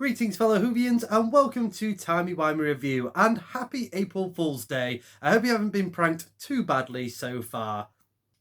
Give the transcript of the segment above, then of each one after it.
Greetings fellow Whovians and welcome to Timey Wimey Review and happy April Fool's Day. I hope you haven't been pranked too badly so far.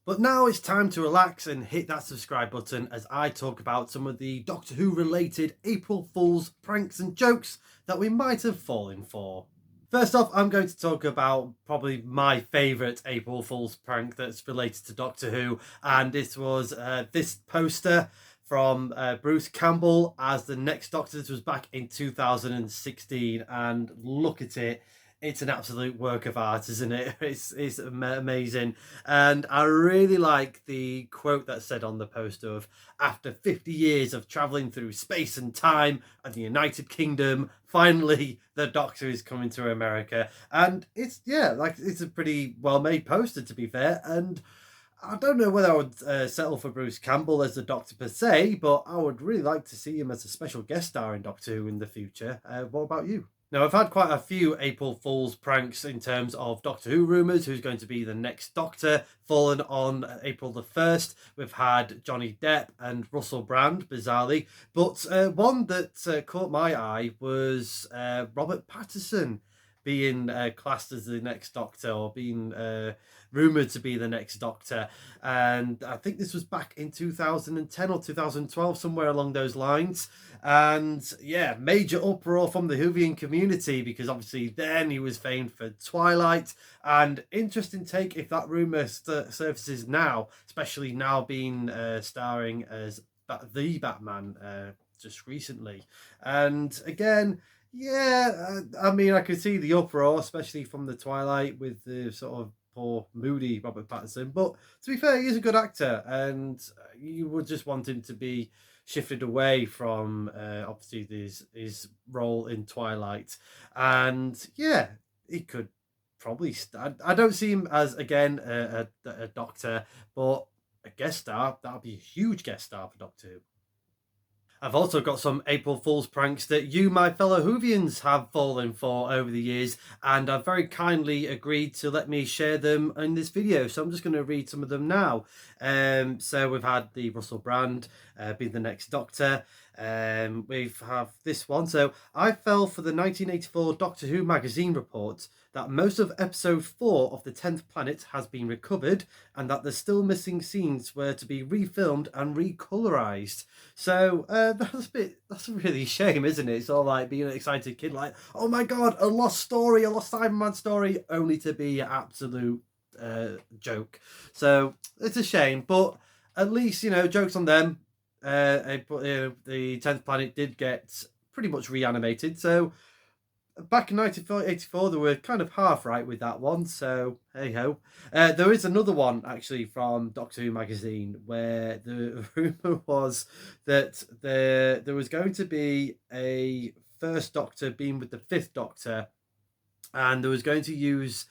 But now it's time to relax and hit that subscribe button as I talk about some of the Doctor Who related April Fool's pranks and jokes that we might have fallen for. First off, I'm going to talk about probably my favourite April Fool's prank that's related to Doctor Who, and this was this poster from Bruce Campbell as the next Doctor. This was back in 2016, and look at it. It's an absolute work of art, isn't it? It's amazing. And I really like the quote that's said on the poster of, after 50 years of travelling through space and time and the United Kingdom, finally the Doctor is coming to America. And it's a pretty well-made poster, to be fair. And I don't know whether I would settle for Bruce Campbell as the Doctor per se, but I would really like to see him as a special guest star in Doctor Who in the future. What about you? Now, I've had quite a few April Fool's pranks in terms of Doctor Who rumours, who's going to be the next Doctor, fallen on April the 1st. We've had Johnny Depp and Russell Brand, bizarrely. But one that caught my eye was Robert Pattinson being classed as the next Doctor, or being rumoured to be the next Doctor. And I think this was back in 2010 or 2012, somewhere along those lines. And yeah, major uproar from the Whovian community, because obviously then he was famed for Twilight. And interesting take if that rumour surfaces now, especially now being starring as the Batman just recently. And again, yeah, I mean, I could see the uproar, especially from the Twilight with the sort of poor, moody Robert Pattinson. But to be fair, he's a good actor, and you would just want him to be shifted away from obviously his role in Twilight. And yeah, he could probably I don't see him as, again, a Doctor, but a guest star. That would be a huge guest star for Doctor Who. I've also got some April Fool's pranks that you, my fellow Whovians, have fallen for over the years, and I've very kindly agreed to let me share them in this video. So I'm just going to read some of them now. So we've had the Russell Brand be the next Doctor. We have this one. So I fell for the 1984 Doctor Who magazine report that most of episode 4 of the 10th Planet has been recovered, and that the still missing scenes were to be refilmed and recolorized. So that's a really shame, isn't it? It's all like being an excited kid, like, oh my god, a lost story, a lost Cyberman story, only to be an absolute joke. So it's a shame, but at least, jokes on them. The 10th Planet did get pretty much reanimated, so back in 1984, they were kind of half right with that one, so hey-ho. There is another one, actually, from Doctor Who magazine, where the rumour was that there was going to be a first Doctor being with the 5th Doctor, and there was going to use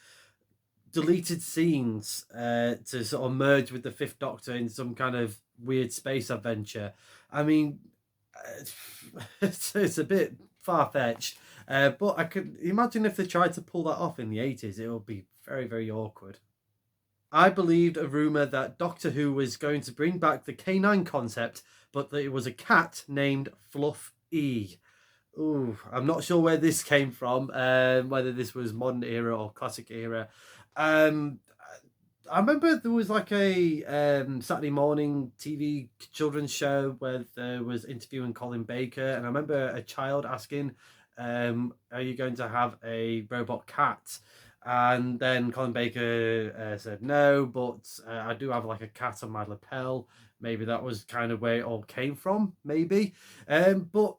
deleted scenes to sort of merge with the 5th Doctor in some kind of weird space adventure. I mean, it's a bit far-fetched. But I could imagine if they tried to pull that off in the 80s, it would be very, very awkward. I believed a rumour that Doctor Who was going to bring back the canine concept, but that it was a cat named Fluff E. Ooh, I'm not sure where this came from, whether this was modern era or classic era. I remember there was like a Saturday morning TV children's show where there was interviewing Colin Baker, and I remember a child asking, are you going to have a robot cat? And then Colin Baker said no, but I do have like a cat on my lapel. Maybe that was kind of where it all came from, maybe. But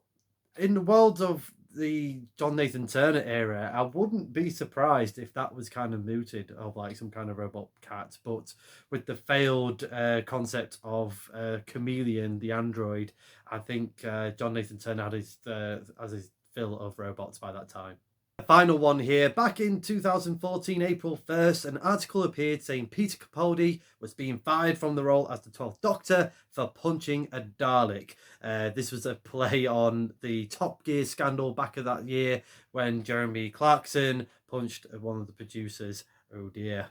in the world of the John Nathan Turner era, I wouldn't be surprised if that was kind of mooted of like some kind of robot cat. But with the failed concept of Chameleon, the android, I think John Nathan Turner had his fill of robots by that time. The final one here. Back in 2014, April 1st, an article appeared saying Peter Capaldi was being fired from the role as the 12th Doctor for punching a Dalek. This was a play on the Top Gear scandal back of that year when Jeremy Clarkson punched one of the producers. Oh dear.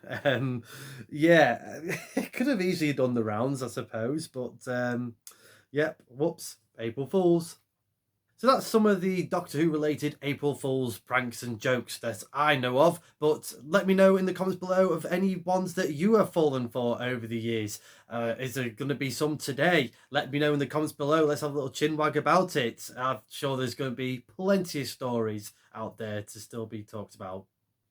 Yeah, it could have easily done the rounds, I suppose, but yep, whoops, April Fools. So that's some of the Doctor Who related April Fool's pranks and jokes that I know of, but let me know in the comments below of any ones that you have fallen for over the years. Is there going to be some today? Let me know in the comments below. Let's have a little chinwag about it. I'm sure there's going to be plenty of stories out there to still be talked about.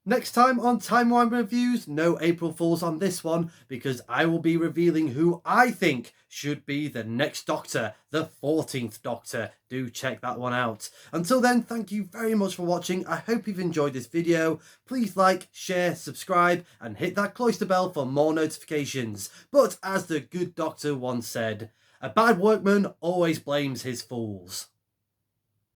Next time on Timey Wimey Reviews, no April Fools on this one, because I will be revealing who I think should be the next Doctor, the 14th Doctor. Do check that one out. Until then, thank you very much for watching. I hope you've enjoyed this video. Please like, share, subscribe, and hit that cloister bell for more notifications. But as the good Doctor once said, a bad workman always blames his fools.